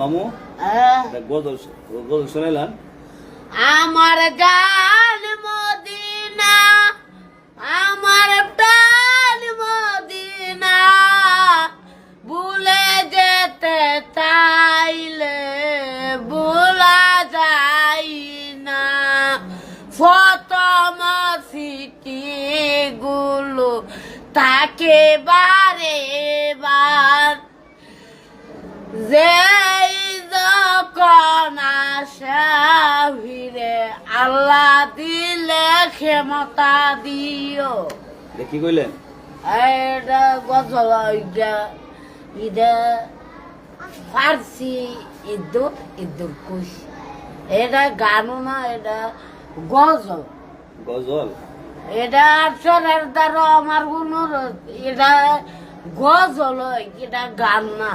মামু গজল গজল শোনাইলাম। আমার গান মদিনা, আমার প্রাণ মদিনা, ভুলে যেতে চাইলে ভোলা যায় না। প্রথম স্মৃতিগুলো তাকে বারে বার, যেই যখন আসা ফিরে আল্লাহ দিলে ক্ষমতা দিও। কি কইলেন? এটা গজল, এটা ফার্সি ইদ্দুর ইদ্দুর কুশ। এটা গানও না, এটা গজল। গজল এটা আফসরের দ্বারা আমার কোনো, এটা গজল, এটা গান না।